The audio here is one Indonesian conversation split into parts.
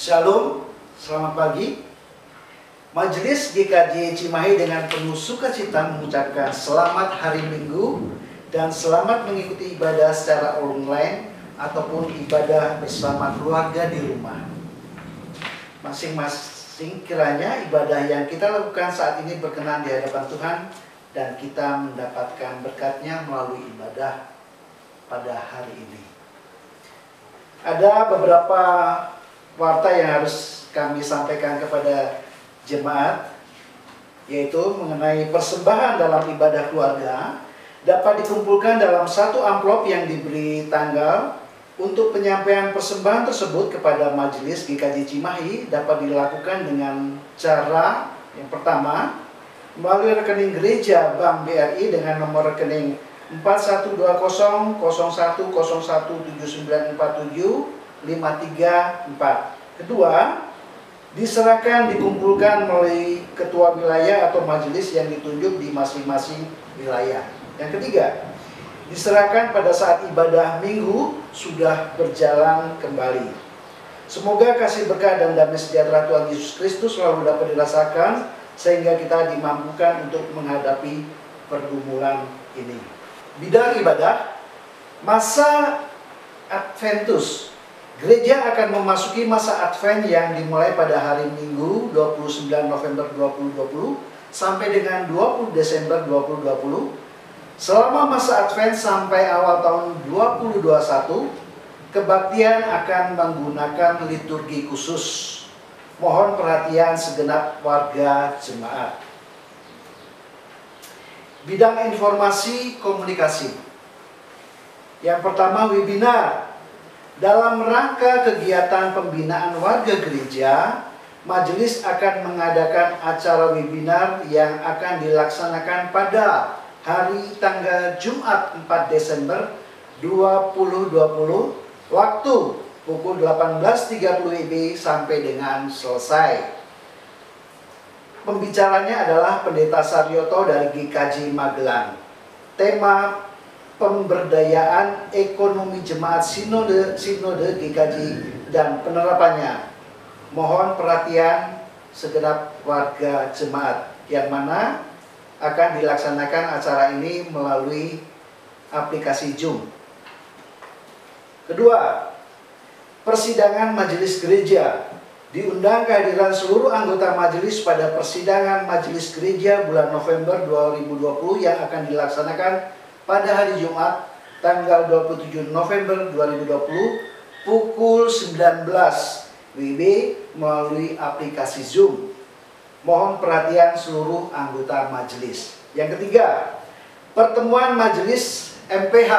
Shalom, selamat pagi. Majelis GKJ Cimahi dengan penuh sukacita mengucapkan selamat hari Minggu dan selamat mengikuti ibadah secara online ataupun ibadah bersama keluarga di rumah. Masing-masing kiranya ibadah yang kita lakukan saat ini berkenan di hadapan Tuhan dan kita mendapatkan berkat-Nya melalui ibadah pada hari ini. Ada beberapa warta yang harus kami sampaikan kepada jemaat, yaitu mengenai persembahan dalam ibadah keluarga dapat dikumpulkan dalam satu amplop yang diberi tanggal. Untuk penyampaian persembahan tersebut kepada Majelis GKJ Cimahi dapat dilakukan dengan cara yang pertama, melalui rekening gereja Bank BRI dengan nomor rekening 41200101794753. Kedua, diserahkan dikumpulkan melalui ketua wilayah atau majelis yang ditunjuk di masing-masing wilayah. Yang ketiga, diserahkan pada saat ibadah minggu sudah berjalan kembali. Semoga kasih berkah dan damai sejahtera Tuhan Yesus Kristus selalu dapat dirasakan sehingga kita dimampukan untuk menghadapi pergumulan ini. Bidang ibadah, masa Adventus. Gereja akan memasuki masa Advent yang dimulai pada hari Minggu 29 November 2020 sampai dengan 20 Desember 2020. Selama masa Advent sampai awal tahun 2021, kebaktian akan menggunakan liturgi khusus. Mohon perhatian segenap warga jemaat. Bidang informasi komunikasi. Yang pertama, webinar. Dalam rangka kegiatan pembinaan warga gereja, majelis akan mengadakan acara webinar yang akan dilaksanakan pada hari tanggal Jumat 4 Desember 2020, waktu pukul 18.30 WIB sampai dengan selesai. Pembicaranya adalah Pendeta Saryoto dari GKJ Magelang. Tema pemberdayaan ekonomi jemaat sinode GKJ dan penerapannya. Mohon perhatian segenap warga jemaat, yang mana akan dilaksanakan acara ini melalui aplikasi Zoom. Kedua, persidangan majelis gereja. Diundang kehadiran seluruh anggota majelis pada persidangan majelis gereja bulan November 2020 yang akan dilaksanakan pada hari Jumat tanggal 27 November 2020 pukul 19 WIB melalui aplikasi Zoom. Mohon perhatian seluruh anggota majelis. Yang ketiga, pertemuan majelis MPH.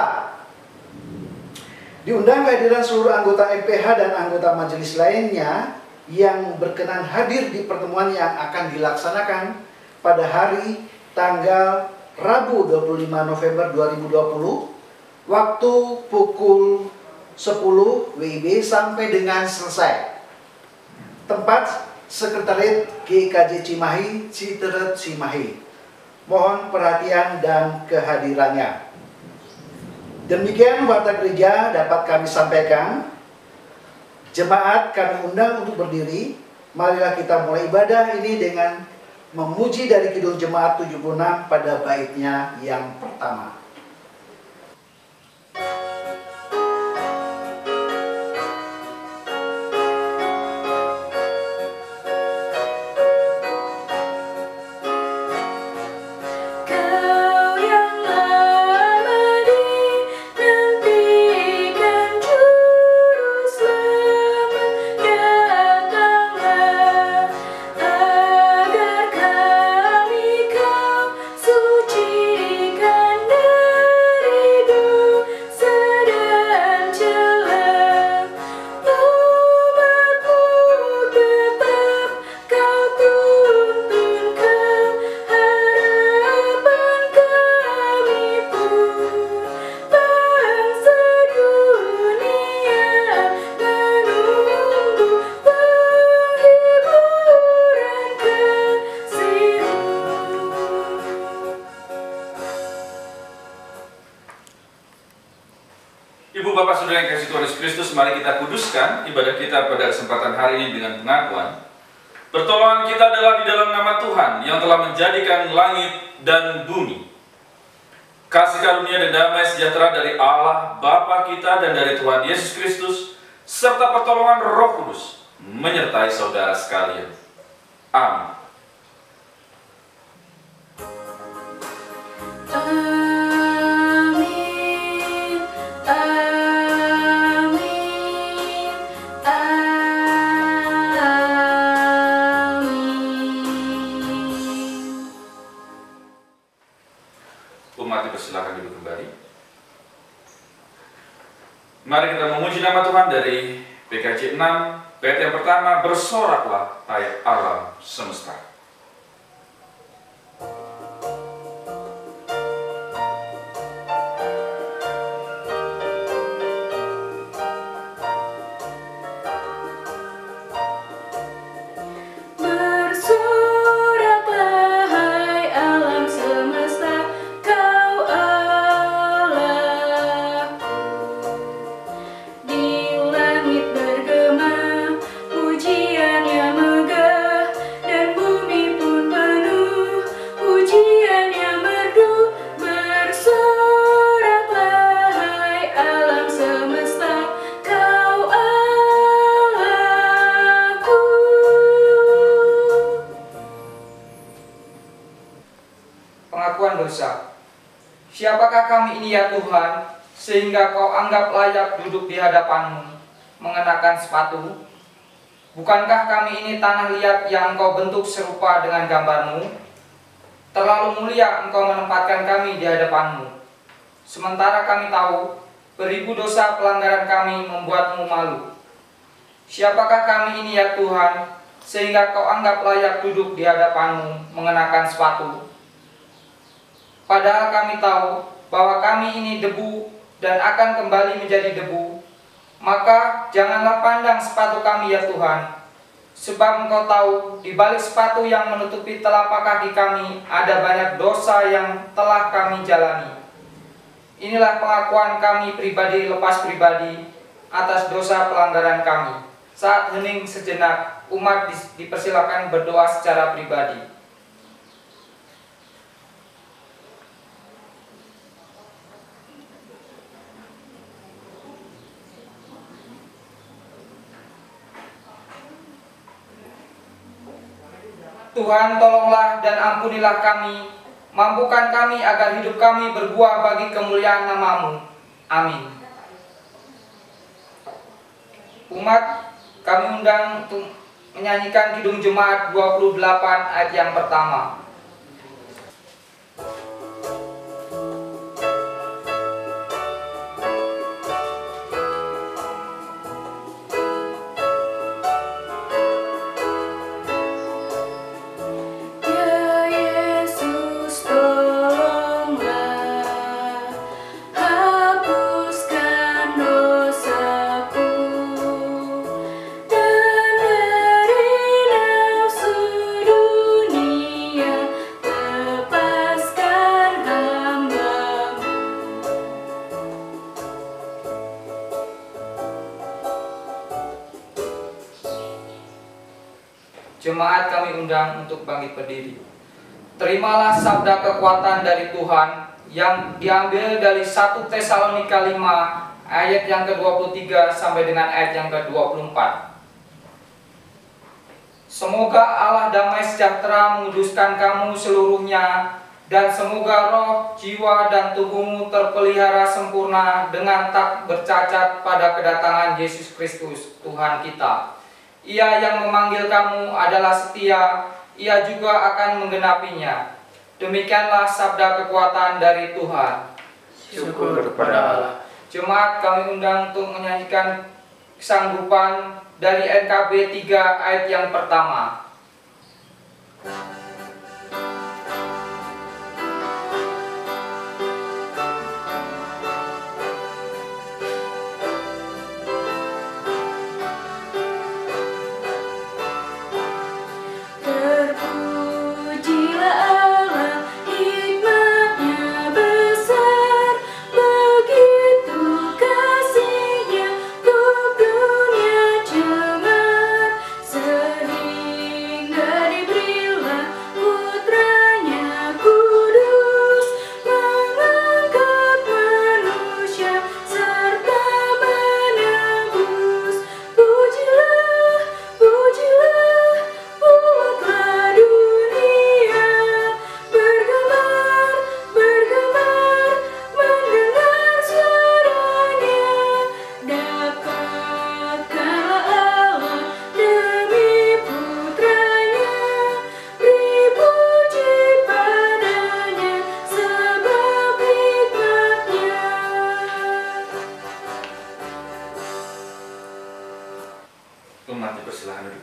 Diundang kehadiran seluruh anggota MPH dan anggota majelis lainnya yang berkenan hadir di pertemuan yang akan dilaksanakan pada hari tanggal Rabu 25 November 2020 waktu pukul 10 WIB sampai dengan selesai. Tempat Sekretariat GKJ Cimahi, Citeret Cimahi. Mohon perhatian dan kehadirannya. Demikian warta gereja dapat kami sampaikan. Jemaat kami undang untuk berdiri. Marilah kita mulai ibadah ini dengan memuji dari Kidung Jemaat 76 pada baitnya yang pertama. Sucikan Kristus, mari kita kuduskan ibadah kita pada kesempatan hari ini dengan pengakuan. Pertolongan kita adalah di dalam nama Tuhan yang telah menjadikan langit dan bumi. Kasih karunia dan damai sejahtera dari Allah Bapa kita dan dari Tuhan Yesus Kristus, serta pertolongan Roh Kudus menyertai saudara sekalian. Amin. Umat dipersilakan duduk kembali. Mari kita memuji nama Tuhan dari PKJ 6, bait yang pertama, bersoraklah hai alam semesta. Dosa. Siapakah kami ini ya Tuhan, sehingga Kau anggap layak duduk di hadapan-Mu, mengenakan sepatu? Bukankah kami ini tanah liat yang Engkau bentuk serupa dengan gambar-Mu? Terlalu mulia Engkau menempatkan kami di hadapan-Mu. Sementara kami tahu, beribu dosa pelanggaran kami membuat-Mu malu. Siapakah kami ini ya Tuhan, sehingga Kau anggap layak duduk di hadapan-Mu, mengenakan sepatu? Padahal kami tahu bahwa kami ini debu dan akan kembali menjadi debu. Maka janganlah pandang sepatu kami ya Tuhan, sebab Engkau tahu di balik sepatu yang menutupi telapak kaki kami ada banyak dosa yang telah kami jalani. Inilah pengakuan kami pribadi lepas pribadi atas dosa pelanggaran kami. Saat hening sejenak, umat dipersilakan berdoa secara pribadi. Tuhan, tolonglah dan ampunilah kami, mampukan kami agar hidup kami berbuah bagi kemuliaan nama-Mu. Amin. Umat, kami undang untuk menyanyikan Kidung Jemaat 28 ayat yang pertama. Jemaat kami undang untuk bangkit berdiri. Terimalah sabda kekuatan dari Tuhan yang diambil dari 1 Tesalonika 5 ayat yang ke-23 sampai dengan ayat yang ke-24. Semoga Allah damai sejahtera menguduskan kamu seluruhnya, dan semoga roh, jiwa, dan tubuhmu terpelihara sempurna dengan tak bercacat pada kedatangan Yesus Kristus Tuhan kita. Ia yang memanggil kamu adalah setia, Ia juga akan menggenapinya. Demikianlah sabda kekuatan dari Tuhan. Syukur kepada Allah. Jemaat kami undang untuk menyanyikan kesanggupan dari NKB 3 ayat yang pertama. Begitu kasihnya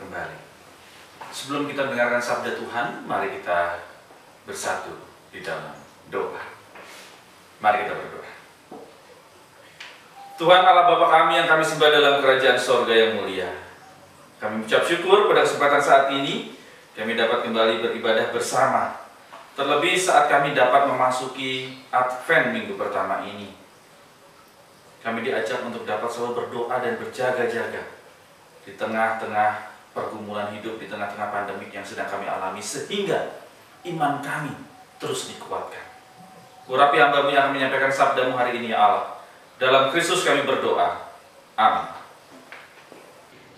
kembali. Sebelum kita mendengarkan sabda Tuhan, mari kita bersatu di dalam doa. Mari kita berdoa. Tuhan Allah Bapa kami yang kami sembah dalam kerajaan sorga yang mulia, kami ucap syukur pada kesempatan saat ini kami dapat kembali beribadah bersama. Terlebih saat kami dapat memasuki Advent minggu pertama ini, kami diajak untuk dapat selalu berdoa dan berjaga-jaga di tengah-tengah pergumulan hidup, di tengah-tengah pandemik yang sedang kami alami, sehingga iman kami terus dikuatkan. Urapi hamba-Mu yang akan menyampaikan sabda-Mu hari ini, ya Allah. Dalam Kristus kami berdoa. Amin.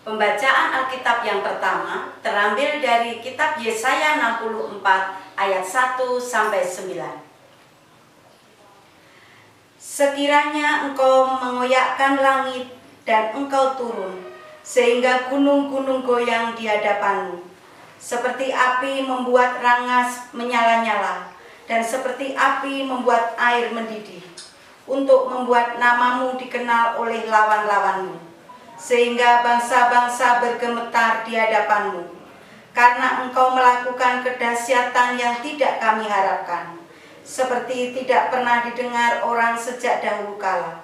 Pembacaan Alkitab yang pertama terambil dari kitab Yesaya 64 ayat 1-9. Sekiranya Engkau mengoyakkan langit dan Engkau turun, sehingga gunung-gunung goyang di hadapan-Mu, seperti api membuat rangas menyala-nyala, dan seperti api membuat air mendidih, untuk membuat nama-Mu dikenal oleh lawan-lawan-Mu, sehingga bangsa-bangsa bergemetar di hadapan-Mu, karena Engkau melakukan kedahsyatan yang tidak kami harapkan, seperti tidak pernah didengar orang sejak dahulu kala.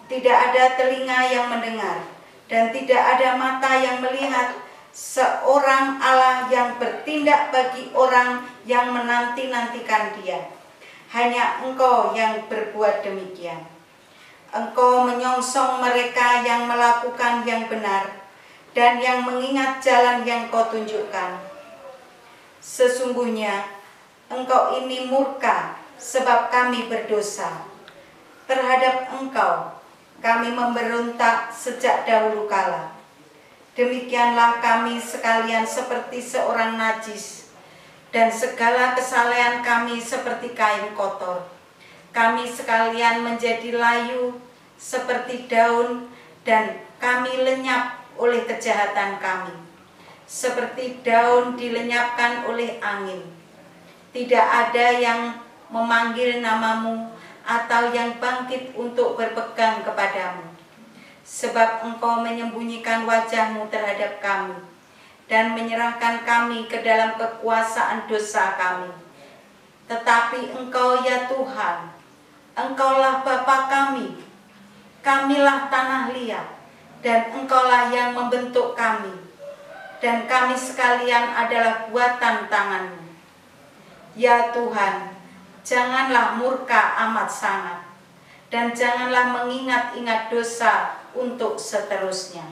Tidak ada telinga yang mendengar, dan tidak ada mata yang melihat seorang Allah yang bertindak bagi orang yang menanti-nantikan Dia. Hanya Engkau yang berbuat demikian. Engkau menyongsong mereka yang melakukan yang benar dan yang mengingat jalan yang Kau tunjukkan. Sesungguhnya Engkau ini murka sebab kami berdosa. Terhadap Engkau kami memberontak sejak dahulu kala. Demikianlah kami sekalian seperti seorang najis, dan segala kesalehan kami seperti kain kotor. Kami sekalian menjadi layu seperti daun, dan kami lenyap oleh kejahatan kami, seperti daun dilenyapkan oleh angin. Tidak ada yang memanggil nama-Mu atau yang bangkit untuk berpegang kepadamu. Sebab Engkau menyembunyikan wajah-Mu terhadap kami dan menyerahkan kami ke dalam kekuasaan dosa kami. Tetapi Engkau, ya Tuhan, Engkaulah Bapa kami, kamilah tanah liat, dan Engkaulah yang membentuk kami, dan kami sekalian adalah buatan tangan-Mu. Ya Tuhan, janganlah murka amat sangat, dan janganlah mengingat-ingat dosa untuk seterusnya.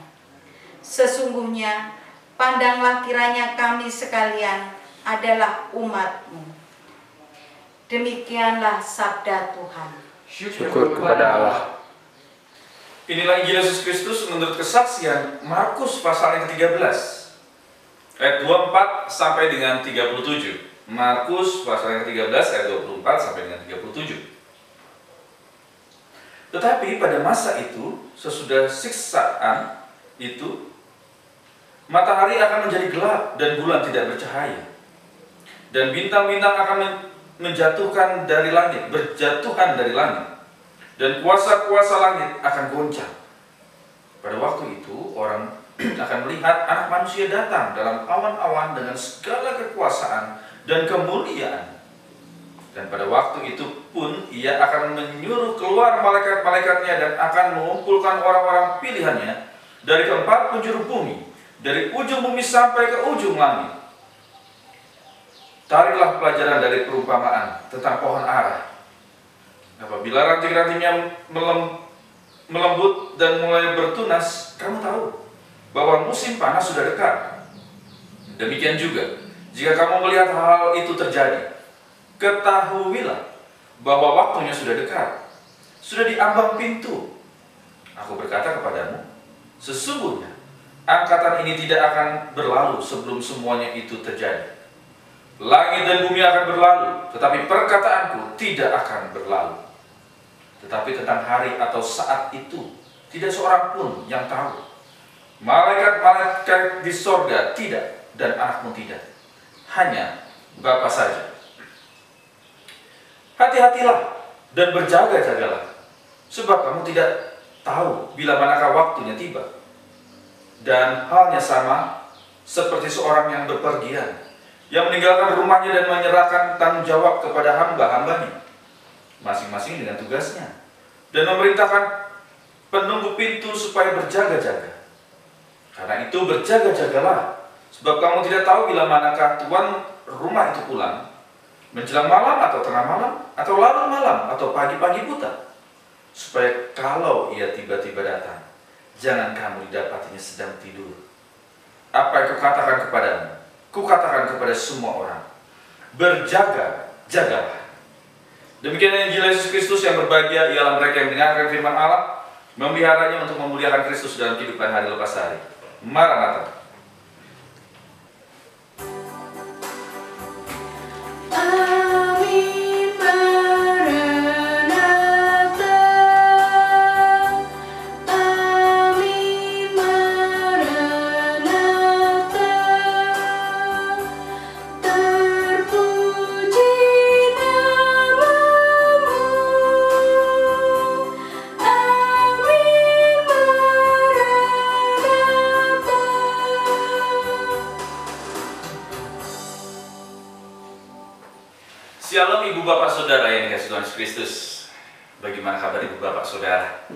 Sesungguhnya, pandanglah kiranya kami sekalian adalah umat-Mu. Demikianlah sabda Tuhan. Syukur kepada Allah. Inilah Injil Yesus Kristus menurut kesaksian Markus pasal yang ke-13, ayat 24 sampai dengan 37. Markus pasal yang ke-13 ayat 24 sampai dengan 37. Tetapi pada masa itu, sesudah siksaan itu, matahari akan menjadi gelap dan bulan tidak bercahaya, dan bintang-bintang akan berjatuhan dari langit, dan kuasa-kuasa langit akan goncang. Pada waktu itu, orang akan melihat Anak Manusia datang dalam awan-awan dengan segala kekuasaan dan kemuliaan. Dan pada waktu itu pun Ia akan menyuruh keluar malaikat-malaikatnya dan akan mengumpulkan orang-orang pilihannya dari keempat penjuru bumi, dari ujung bumi sampai ke ujung langit. Tariklah pelajaran dari perumpamaan tentang pohon ara. Apabila ranting-rantingnya melembut dan mulai bertunas, kamu tahu bahwa musim panas sudah dekat. Demikian juga, jika kamu melihat hal itu terjadi, ketahuilah bahwa waktunya sudah dekat, sudah di ambang pintu. Aku berkata kepadamu, sesungguhnya angkatan ini tidak akan berlalu sebelum semuanya itu terjadi. Langit dan bumi akan berlalu, tetapi perkataanku tidak akan berlalu. Tetapi tentang hari atau saat itu, tidak seorang pun yang tahu. Malaikat-malaikat di sorga tidak, dan Anak-Mu tidak. Hanya Bapa saja. Hati-hatilah dan berjaga-jagalah, sebab kamu tidak tahu bila manakah waktunya tiba. Dan halnya sama seperti seorang yang berpergian, yang meninggalkan rumahnya dan menyerahkan tanggung jawab kepada hamba-hambanya, masing-masing dengan tugasnya, dan memerintahkan penunggu pintu supaya berjaga-jaga. Karena itu berjaga-jagalah, sebab kamu tidak tahu bila manakah tuan rumah itu pulang, menjelang malam atau tengah malam, atau larut malam, atau pagi-pagi buta, supaya kalau ia tiba-tiba datang, jangan kamu didapatinya sedang tidur. Apa yang kukatakan kepadamu, kukatakan kepada semua orang, berjaga-jagalah. Demikian Injil Yesus Kristus yang berbahagia ialah mereka yang mendengarkan firman Allah, memeliharanya untuk memuliakan Kristus dalam kehidupan hari lepas hari. Maranatha. Amin, Maranatha. Amin, Maranatha. Terpuji namamu. Amin, Maranatha. Shalom Ibu Bapak Saudara yang dikasihi Tuhan Yesus Kristus. Bagaimana kabar Ibu Bapak Saudara?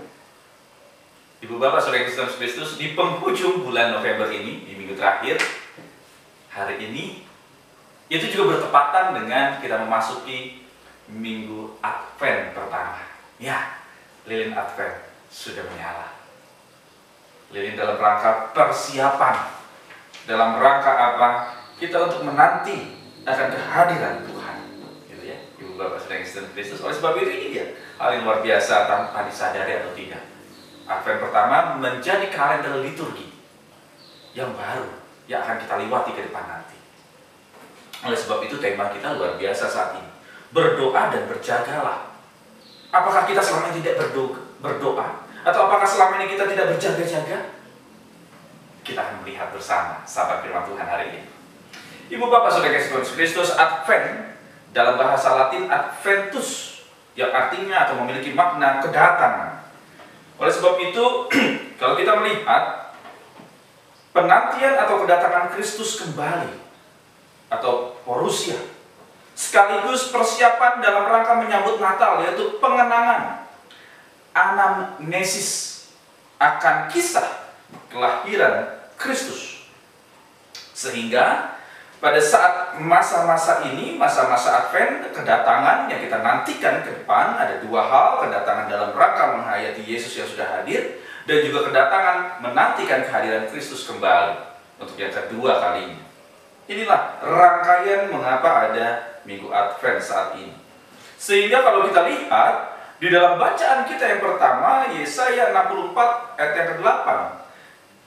Ibu Bapak Saudara yang dikasihi Tuhan Yesus Kristus, di penghujung bulan November ini, di minggu terakhir, hari ini, itu juga bertepatan dengan kita memasuki minggu Advent pertama. Ya, lilin Advent sudah menyala. Lilin dalam rangka persiapan, dalam rangka apa? Kita untuk menanti akan kehadiran Tuhan. Bapak sedang Kristen Kristus. Oleh sebab itu ini dia hal yang luar biasa tanpa disadari atau tidak. Advent pertama menjadi kalender liturgi yang baru yang akan kita lewati ke depan nanti. Oleh sebab itu tema kita luar biasa saat ini. Berdoa dan berjagalah. Apakah kita selama ini tidak berdoa? Atau apakah selama ini kita tidak berjaga-jaga? Kita akan melihat bersama sahabat firman Tuhan hari ini. Ibu Bapak Saudara Yesus Kristus, Advent dalam bahasa Latin Adventus, yang artinya atau memiliki makna kedatangan. Oleh sebab itu, kalau kita melihat penantian atau kedatangan Kristus kembali atau parousia, sekaligus persiapan dalam rangka menyambut Natal, yaitu pengenangan, anamnesis akan kisah kelahiran Kristus. Sehingga pada saat masa-masa ini, masa-masa Advent, kedatangan yang kita nantikan ke depan, ada dua hal: kedatangan dalam rangka menghayati Yesus yang sudah hadir, dan juga kedatangan menantikan kehadiran Kristus kembali untuk yang kedua kalinya. Inilah rangkaian mengapa ada Minggu Advent saat ini. Sehingga kalau kita lihat di dalam bacaan kita yang pertama, Yesaya 64 ayat yang ke-8,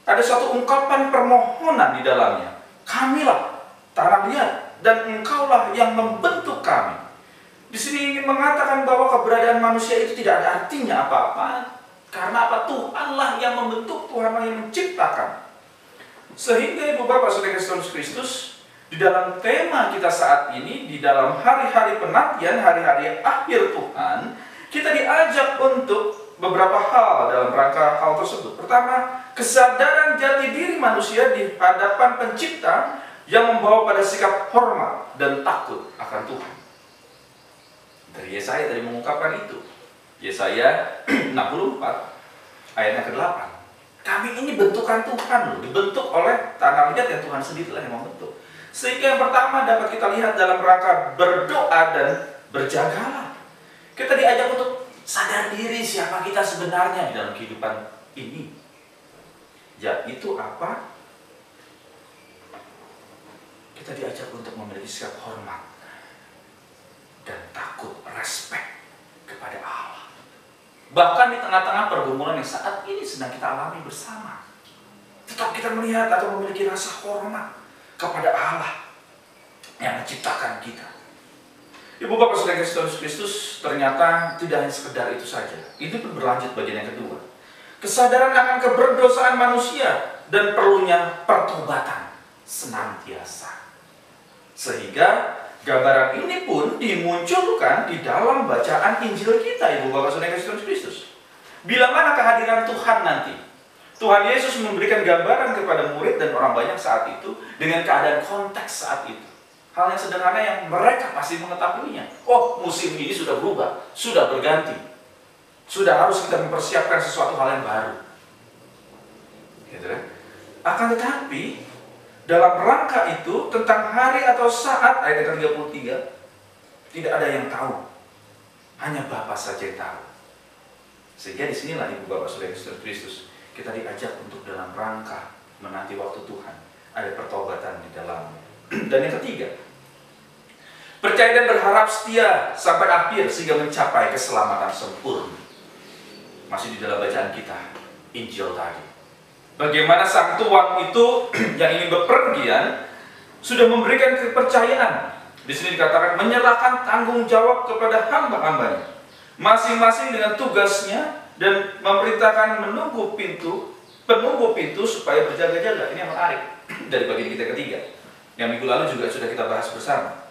ada suatu ungkapan permohonan di dalamnya. Kamilah tanah liat, dan engkaulah yang membentuk kami. Di sini ingin mengatakan bahwa keberadaan manusia itu tidak ada artinya apa-apa. Karena apa? Tuhanlah yang membentuk, Tuhanlah yang menciptakan. Sehingga Ibu Bapak Saudara Yesus Kristus, di dalam tema kita saat ini, di dalam hari-hari penantian, hari-hari akhir Tuhan, kita diajak untuk beberapa hal dalam rangka hal tersebut. Pertama, kesadaran jati diri manusia di hadapan Pencipta yang membawa pada sikap hormat dan takut akan Tuhan. Dari Yesaya tadi mengungkapkan itu. Yesaya 64 ayat yang ke-8. Kami ini bentukan Tuhan loh, dibentuk oleh tanah liat yang Tuhan sendirilah yang membentuk. Sehingga yang pertama dapat kita lihat dalam rangka berdoa dan berjagalah. Kita diajak untuk sadar diri siapa kita sebenarnya di dalam kehidupan ini. Yaitu apa? Kita diajak untuk memiliki sikap hormat dan takut, respek kepada Allah. Bahkan di tengah-tengah pergumulan yang saat ini sedang kita alami bersama, tetap kita melihat atau memiliki rasa hormat kepada Allah yang menciptakan kita. Ibu Bapak Saudara Yesus Kristus, ternyata tidak hanya sekedar itu saja. Ini pun berlanjut bagian yang kedua. Kesadaran akan keberdosaan manusia dan perlunya pertobatan senantiasa. Sehingga gambaran ini pun dimunculkan di dalam bacaan Injil kita, Ibu Bapak Saudara Yesus Kristus. Bila mana kehadiran Tuhan nanti? Tuhan Yesus memberikan gambaran kepada murid dan orang banyak saat itu dengan keadaan konteks saat itu. Hal yang sederhana yang mereka pasti mengetahuinya. Oh, musim ini sudah berubah, sudah berganti. Sudah harus kita mempersiapkan sesuatu hal yang baru. Gitu kan? Akan tetapi, dalam rangka itu, tentang hari atau saat, ayat 33, tidak ada yang tahu. Hanya Bapa saja yang tahu. Sehingga disinilah Ibu Bapak Saudara Kristus, kita diajak untuk dalam rangka menanti waktu Tuhan. Ada pertobatan di dalamnya. Dan yang ketiga, percaya dan berharap setia sampai akhir sehingga mencapai keselamatan sempurna. Masih di dalam bacaan kita, Injil tadi. Bagaimana sang tuan itu yang ingin bepergian sudah memberikan kepercayaan. Di sini dikatakan menyerahkan tanggung jawab kepada hamba-hambanya, masing-masing dengan tugasnya, dan memerintahkan penunggu pintu supaya berjaga-jaga. Ini yang menarik dari bagian kita ketiga. Yang minggu lalu juga sudah kita bahas bersama.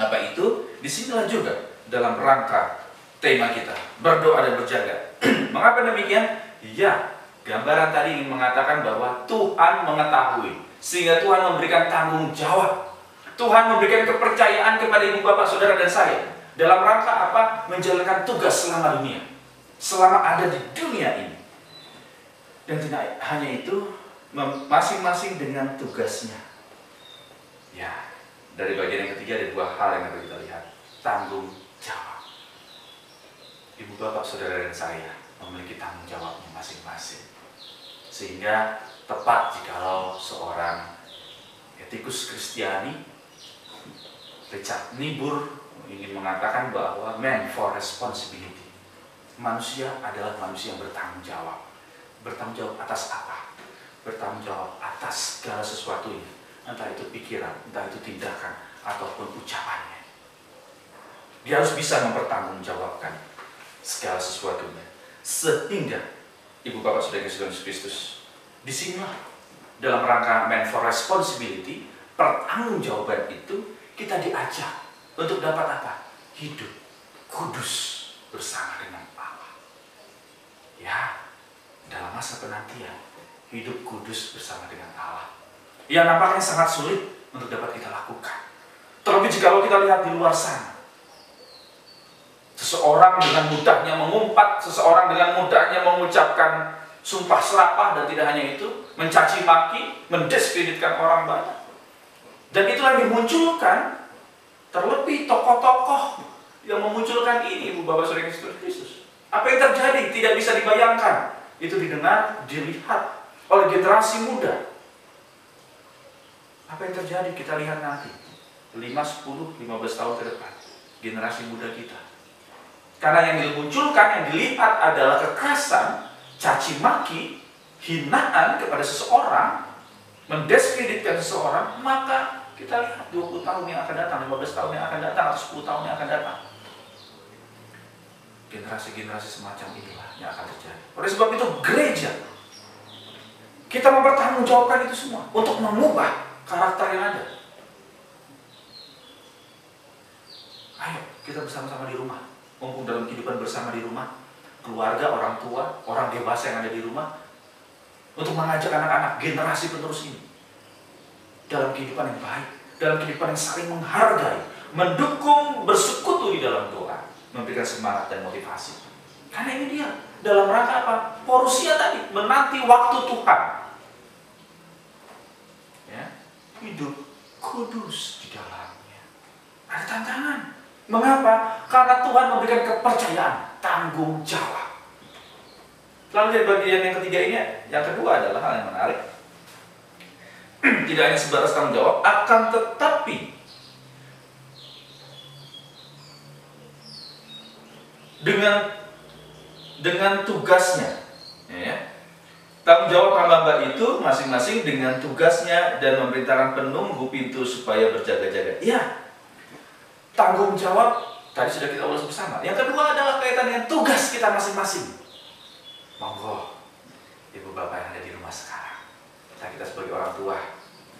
Apa itu? Disinilah juga dalam rangka tema kita, berdoa dan berjaga. Mengapa demikian? Ya, gambaran tadi ingin mengatakan bahwa Tuhan mengetahui, sehingga Tuhan memberikan tanggung jawab. Tuhan memberikan kepercayaan kepada ibu bapak saudara dan saya dalam rangka apa? Menjalankan tugas selama dunia, selama ada di dunia ini. Dan tidak hanya itu, masing-masing dengan tugasnya. Ya, dari bagian yang ketiga ada dua hal yang harus kita lihat. Tanggung jawab. Ibu bapak saudara dan saya memiliki tanggung jawabnya masing-masing. Sehingga tepat jikalau seorang etikus Kristiani, Richard Niebuhr, ingin mengatakan bahwa man for responsibility. Manusia adalah manusia yang bertanggung jawab. Bertanggung jawab atas apa? Bertanggung jawab atas segala sesuatunya. Entah itu pikiran, entah itu tindakan, ataupun ucapannya. Dia harus bisa mempertanggungjawabkan segala sesuatunya. Sehingga, Ibu Bapak Saudara Yesus Kristus, disinilah dalam rangka man for responsibility, pertanggungjawaban itu kita diajak untuk dapat apa? Hidup kudus bersama dengan Allah. Ya, dalam masa penantian, hidup kudus bersama dengan Allah. Yang nampaknya sangat sulit untuk dapat kita lakukan. Terlebih jika kita lihat di luar sana. Seseorang dengan mudahnya mengumpat, seseorang dengan mudahnya mengucapkan sumpah serapah, dan tidak hanya itu, mencaci maki, mendiskreditkan orang banyak. Dan itulah yang dimunculkan, terlebih tokoh-tokoh yang memunculkan ini, Ibu Bapak Saudara Kristus. Apa yang terjadi tidak bisa dibayangkan. Itu didengar, dilihat oleh generasi muda. Apa yang terjadi kita lihat nanti 5, 10, 15 tahun ke depan, generasi muda kita. Karena yang dimunculkan, yang dilihat adalah kekerasan, caci maki, hinaan kepada seseorang, mendiskreditkan seseorang, maka kita lihat 20 tahun yang akan datang, 15 tahun yang akan datang, atau 10 tahun yang akan datang, generasi-generasi semacam inilah yang akan terjadi. Oleh sebab itu gereja, kita mempertanggungjawabkan itu semua untuk mengubah karakter yang ada. Ayo kita bersama-sama di rumah, mumpung dalam kehidupan bersama di rumah, keluarga, orang tua, orang dewasa yang ada di rumah, untuk mengajak anak-anak generasi penerus ini dalam kehidupan yang baik, dalam kehidupan yang saling menghargai, mendukung, bersekutu di dalam doa, memberikan semangat dan motivasi. Karena ini dia, dalam rangka apa? Parousia tadi, menanti waktu Tuhan. Ya, hidup kudus di dalamnya. Ada tantangan. Mengapa? Karena Tuhan memberikan kepercayaan, tanggung jawab. Lalu dari bagian yang ketiga ini, yang kedua adalah hal yang menarik. Tidak hanya sebatas tanggung jawab, akan tetapi dengan tugasnya, ya. Tanggung jawab hamba itu masing-masing dengan tugasnya dan memerintahkan penunggu pintu supaya berjaga-jaga. Ya, tanggung jawab tadi sudah kita ulas bersama. Yang kedua adalah kaitan dengan tugas kita masing-masing. Monggo, ibu bapak yang ada di rumah sekarang, kita sebagai orang tua,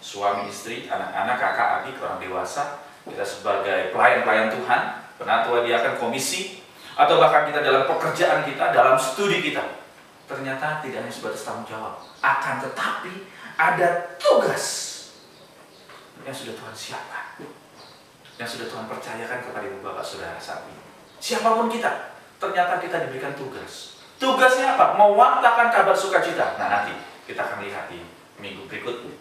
suami istri, anak-anak, kakak, adik, orang dewasa, kita sebagai pelayan-pelayan Tuhan, penatua diakan komisi, atau bahkan kita dalam pekerjaan kita, dalam studi kita, ternyata tidak hanya sebatas tanggung jawab, akan tetapi ada tugas yang sudah Tuhan siapkan, yang sudah Tuhan percayakan kepada ibu bapak saudara saat ini. Siapapun kita, ternyata kita diberikan tugas. Tugasnya apa? Mewartakan kabar sukacita. Nah, nanti kita akan lihat di minggu berikutnya.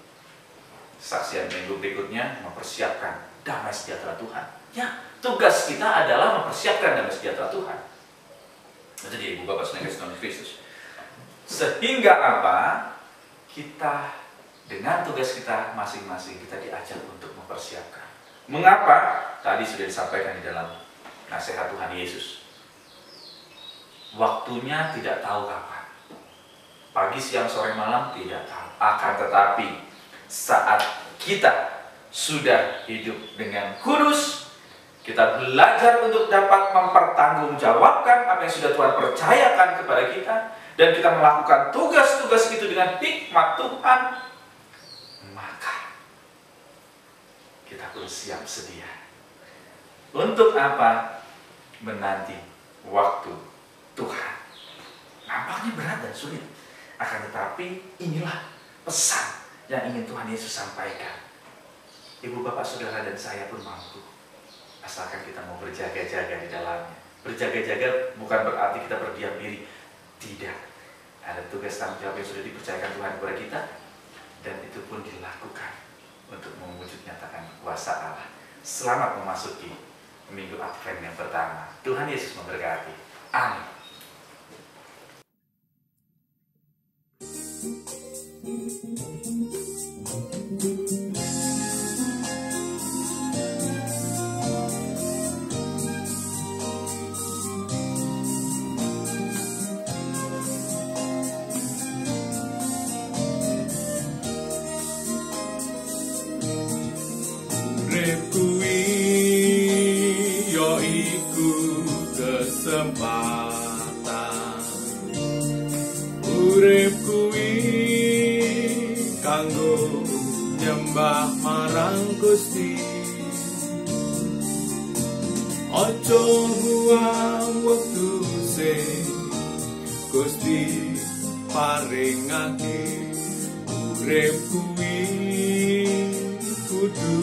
Saksian minggu berikutnya mempersiapkan damai sejahtera Tuhan. Ya, tugas kita adalah mempersiapkan damai sejahtera Tuhan. Jadi ibu bapak saudara Tuhan Kristus. Sehingga apa? Kita dengan tugas kita masing-masing kita diajak untuk mempersiapkan. Mengapa? Tadi sudah disampaikan di dalam nasihat Tuhan Yesus. Waktunya tidak tahu kapan. Pagi, siang, sore, malam tidak tahu. Akan tetapi saat kita sudah hidup dengan kudus, kita belajar untuk dapat mempertanggungjawabkan apa yang sudah Tuhan percayakan kepada kita, dan kita melakukan tugas-tugas itu dengan hikmat Tuhan, maka kita pun siap sedia. Untuk apa? Menanti waktu Tuhan. Nampaknya berat dan sulit, akan tetapi inilah pesan yang ingin Tuhan Yesus sampaikan. Ibu bapak saudara dan saya pun mampu, asalkan kita mau berjaga-jaga di dalamnya. Berjaga-jaga bukan berarti kita berdiam diri. Tidak. Ada tugas tanggung jawab yang sudah dipercayakan Tuhan kepada kita, dan itu pun dilakukan untuk mewujud nyatakan kuasa Allah. Selamat memasuki minggu Advent yang pertama. Tuhan Yesus memberkati. Amin. Urip kuwi ya iku kesempatan. Urip kuwi kanggo nyembah marang Gusti. Aja buang wektu sing Gusti paringake. Urip kuwi kudu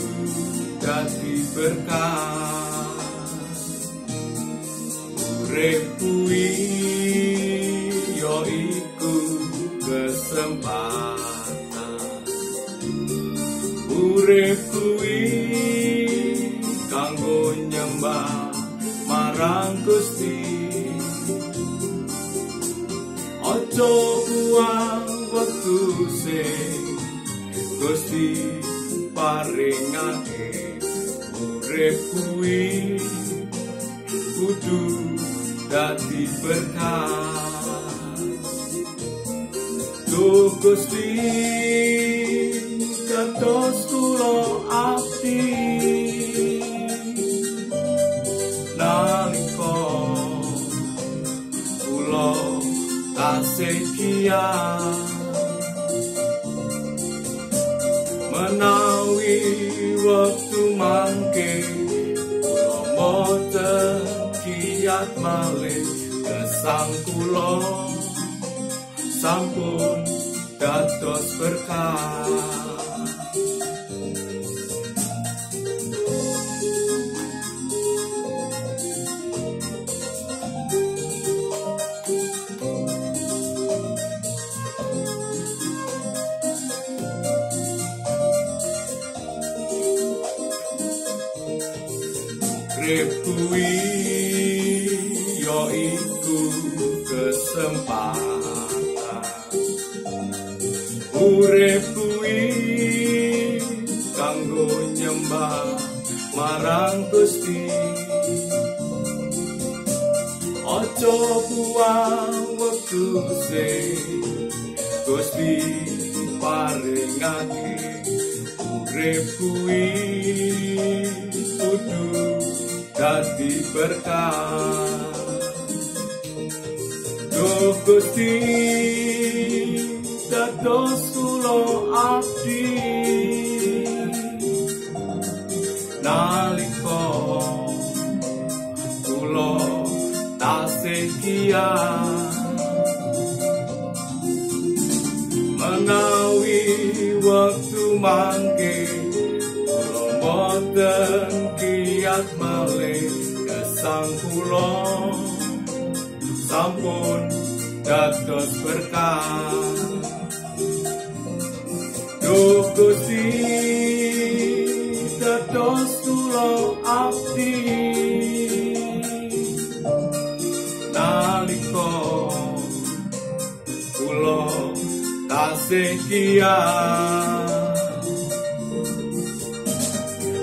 dadi berkah. Urip kuwi ya iku kesempatan. Urip kuwi kanggo nyembah marang Gusti. Aja buang wektu sing Gusti paringake. Urip kuwi kudu dadi berkah. Duh Gusti kados kula abdi, nalika kula tasih kiyat, menawi waktu mangke kula boten kiyat malih, gesang kula sampun dados berkah. Urip kuwi ya iku kesempatan. Urip kuwi kanggo nyembah marang Gusti. Aja buang wektu sing Gusti paringake. Urip kuwi kudu dadi berkah. Duh Gusti dados kula abdi, nalika kula tasih kiyat, kula boten kiat malih gesang kula sampun dados berkah. Duh Gusti dados kula abdi nalika kula tasih kiat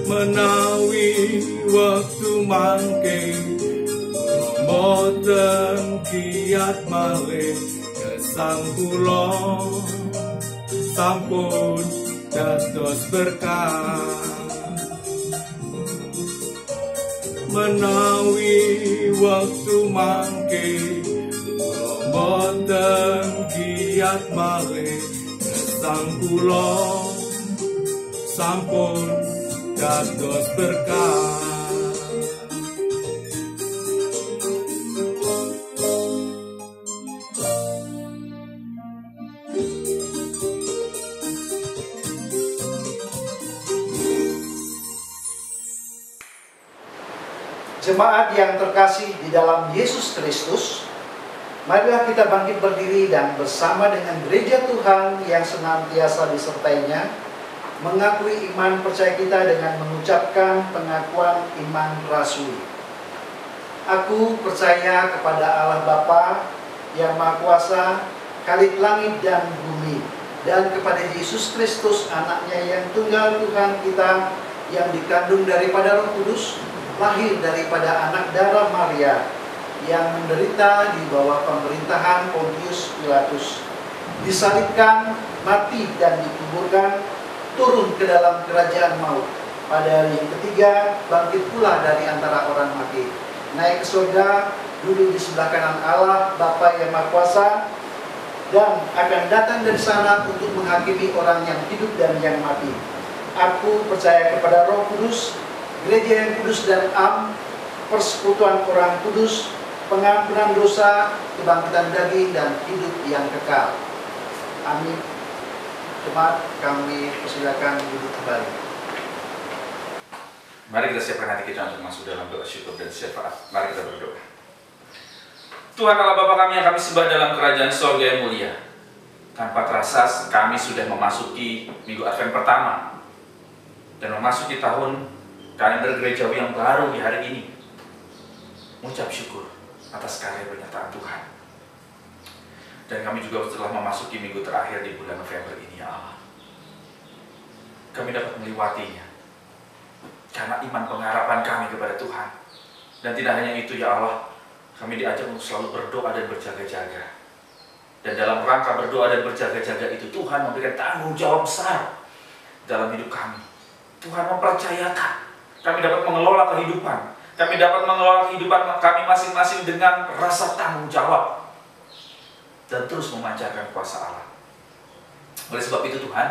menawi wektu mangke boten kiat malih gesang kula sampun dados berkah. Menawi wektu mangke kula boten kiat malih gesang kula sampun dados berkah. Jemaat yang terkasih di dalam Yesus Kristus, marilah kita bangkit berdiri dan bersama dengan gereja Tuhan yang senantiasa disertainya, mengakui iman percaya kita dengan mengucapkan pengakuan iman rasuli. Aku percaya kepada Allah Bapa yang Maha Kuasa, Khalik langit dan bumi, dan kepada Yesus Kristus, anaknya yang tunggal Tuhan kita, yang dikandung daripada Roh Kudus, lahir daripada anak darah Maria, yang menderita di bawah pemerintahan Pontius Pilatus, disalibkan, mati dan dikuburkan, turun ke dalam kerajaan maut, pada hari yang ketiga bangkit pula dari antara orang mati, naik ke surga, duduk di sebelah kanan Allah Bapa yang Maha Kuasa, dan akan datang dari sana untuk menghakimi orang yang hidup dan yang mati. Aku percaya kepada Roh Kudus, gereja yang kudus dan am, persekutuan orang kudus, pengampunan dosa, kebangkitan daging, dan hidup yang kekal. Amin. Jemaat, kami persilakan duduk kembali. Mari kita siapkan hati kita untuk masuk dalam doa syukur dan syafaat. Mari kita berdoa. Tuhan Allah Bapa kami yang kami sembah dalam kerajaan surga yang mulia, tanpa terasa kami sudah memasuki minggu Advent pertama dan memasuki tahun kalender gerejawi yang baru di hari ini. Mengucap syukur atas karya penyertaan Tuhan. Dan kami juga telah memasuki minggu terakhir di bulan November ini, ya Allah. Kami dapat melewatinya karena iman pengharapan kami kepada Tuhan. Dan tidak hanya itu, ya Allah, kami diajak untuk selalu berdoa dan berjaga-jaga. Dan dalam rangka berdoa dan berjaga-jaga itu, Tuhan memberikan tanggung jawab besar dalam hidup kami. Tuhan mempercayakan kami dapat mengelola kehidupan. Kami dapat mengelola kehidupan kami masing-masing dengan rasa tanggung jawab dan terus memancarkan kuasa Allah. Oleh sebab itu Tuhan,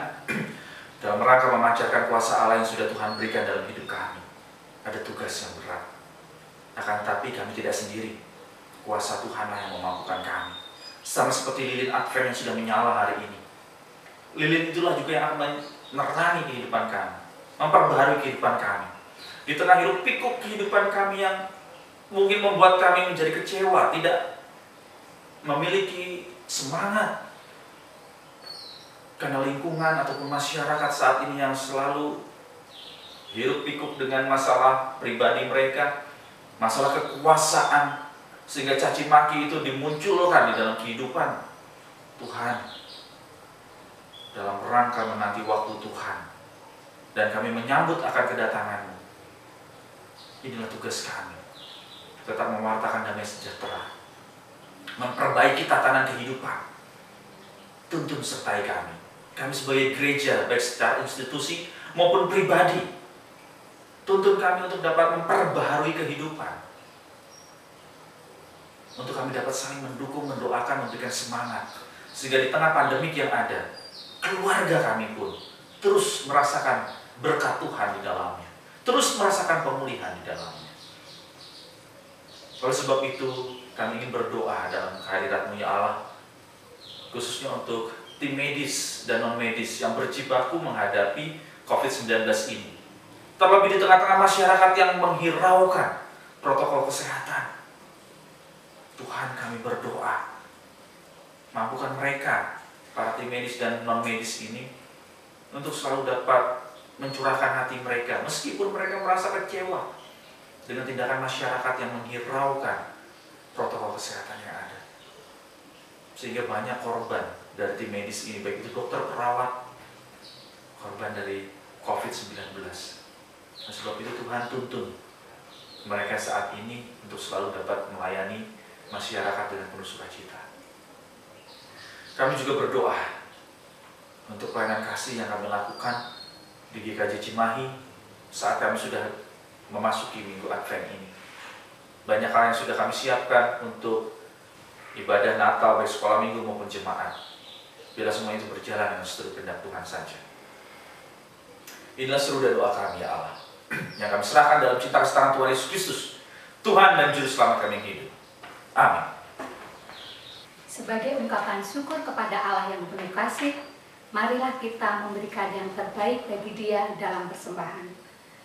dalam rangka memancarkan kuasa Allah yang sudah Tuhan berikan dalam hidup kami, ada tugas yang berat. Akan tetapi kami tidak sendiri. Kuasa Tuhanlah yang memampukan kami. Sama seperti lilin Advent yang sudah menyala hari ini. Lilin itulah juga yang akan menerangi kehidupan kami, memperbaharui kehidupan kami. Di tengah hiruk pikuk kehidupan kami yang mungkin membuat kami menjadi kecewa, tidak memiliki semangat karena lingkungan ataupun masyarakat saat ini yang selalu hiruk pikuk dengan masalah pribadi mereka, masalah kekuasaan, sehingga caci maki itu dimunculkan di dalam kehidupan. Tuhan, dalam rangka menanti waktu Tuhan dan kami menyambut akan kedatangan-Mu, inilah tugas kami, tetap mewartakan damai sejahtera, memperbaiki tatanan kehidupan. Tuntun sertai kami. Kami sebagai gereja, baik secara institusi maupun pribadi, tuntun kami untuk dapat memperbaharui kehidupan, untuk kami dapat saling mendukung, mendoakan, memberikan semangat, sehingga di tengah pandemik yang ada, keluarga kami pun terus merasakan berkat Tuhan di dalamnya, terus merasakan pemulihan di dalamnya. Oleh sebab itu, kami ingin berdoa dalam kehadirat-Mu ya Allah, khususnya untuk tim medis dan non-medis yang berjibaku menghadapi COVID-19 ini. Terlebih di tengah-tengah masyarakat yang menghiraukan protokol kesehatan. Tuhan, kami berdoa, mampukan mereka, para tim medis dan non-medis ini, untuk selalu dapat mencurahkan hati mereka, meskipun mereka merasa kecewa dengan tindakan masyarakat yang menghiraukan protokol kesehatan yang ada. Sehingga banyak korban dari tim medis ini, baik itu dokter, perawat, korban dari COVID-19. Nah, sebab itu Tuhan tuntun mereka saat ini untuk selalu dapat melayani masyarakat dengan penuh sukacita. Kami juga berdoa untuk pelayanan kasih yang kami lakukan di GKJ Cimahi saat kami sudah memasuki minggu Advent ini. Banyak hal yang sudah kami siapkan untuk ibadah Natal baik sekolah minggu maupun jemaat. Bila semua itu berjalan dengan seturut kehendak Tuhan saja. Inilah seru dan doa kami, ya Allah, yang kami serahkan dalam cinta kasih tangan Tuhan Yesus Kristus, Tuhan dan Juru Selamat kami yang hidup. Amin. Sebagai ungkapan syukur kepada Allah yang penuh kasih, marilah kita memberikan yang terbaik bagi Dia dalam persembahan.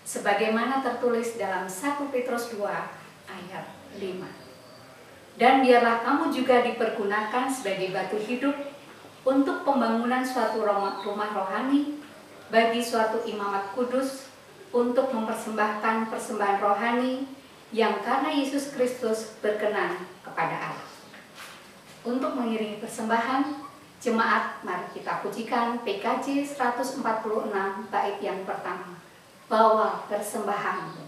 Sebagaimana tertulis dalam 1 Petrus 2 ayat 5. Dan biarlah kamu juga dipergunakan sebagai batu hidup untuk pembangunan suatu rumah rohani, bagi suatu imamat kudus, untuk mempersembahkan persembahan rohani yang karena Yesus Kristus berkenan kepada Allah. Untuk mengiringi persembahan, jemaat, mari kita pujikan PKJ 146 bait yang pertama. Bawa persembahanmu.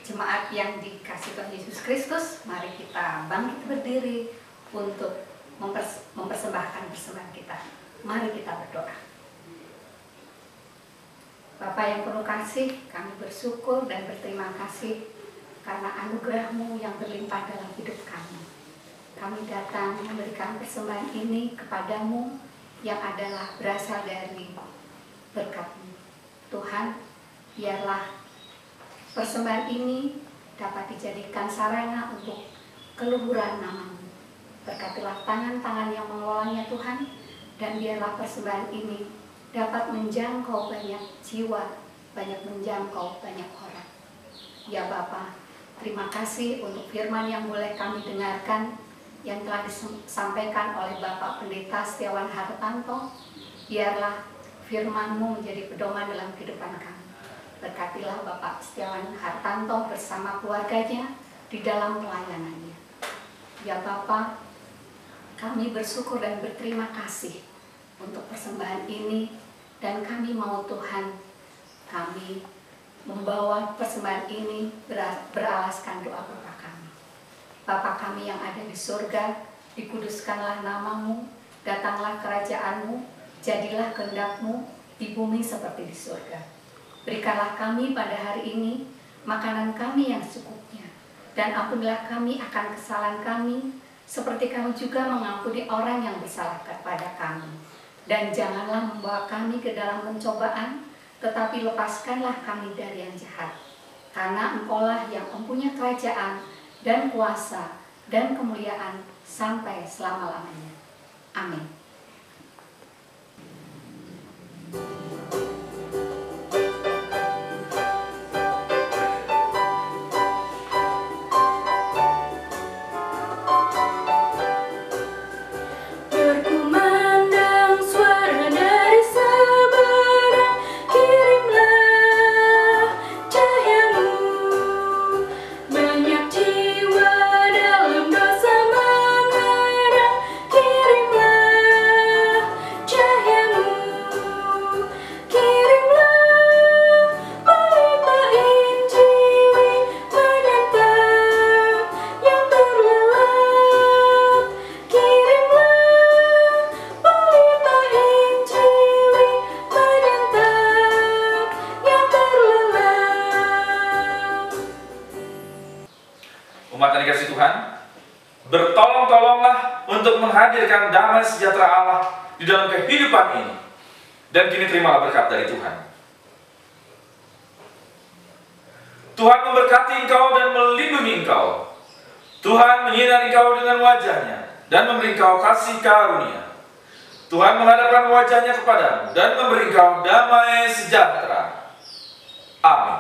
Jemaat yang dikasih Tuhan Yesus Kristus, mari kita bangkit berdiri untuk mempersembahkan persembahan kita. Mari kita berdoa. Bapa yang penuh kasih, kami bersyukur dan berterima kasih karena anugerah-Mu yang berlimpah dalam hidup kami. Kami datang memberikan persembahan ini kepadamu yang adalah berasal dari berkat-Mu. Tuhan, biarlah persembahan ini dapat dijadikan sarana untuk keluhuran nama-Mu. Berkatilah tangan-tangan yang mengelolanya Tuhan, dan biarlah persembahan ini dapat menjangkau banyak jiwa, banyak menjangkau banyak orang. Ya Bapa, terima kasih untuk firman yang boleh kami dengarkan, yang telah disampaikan oleh Bapak Pendeta Setiawan Hartanto. Biarlah firman-Mu menjadi pedoman dalam kehidupan kami. Berkatilah Bapak Setiawan Hartanto bersama keluarganya di dalam pelayanannya. Ya Bapak, kami bersyukur dan berterima kasih untuk persembahan ini, dan kami mau Tuhan, kami membawa persembahan ini beralaskan doa Bapa kami. Bapa kami yang ada di surga, dikuduskanlah nama-Mu, datanglah kerajaan-Mu, jadilah kehendak-Mu di bumi seperti di surga. Berikanlah kami pada hari ini makanan kami yang secukupnya, dan ampunilah kami akan kesalahan kami, seperti kami juga mengampuni orang yang bersalah kepada kami. Dan janganlah membawa kami ke dalam pencobaan, tetapi lepaskanlah kami dari yang jahat. Karena Engkau-lah yang mempunyai kerajaan dan kuasa dan kemuliaan sampai selama-lamanya. Amin. Berkumandang suara dari sebelah untuk menghadirkan damai sejahtera Allah di dalam kehidupan ini. Dan kini terimalah berkat dari Tuhan. Tuhan memberkati engkau dan melindungi engkau. Tuhan menyinari engkau dengan wajah-Nya dan memberi engkau kasih karunia. Tuhan menghadapkan wajah-Nya kepadamu dan memberi engkau damai sejahtera. Amin.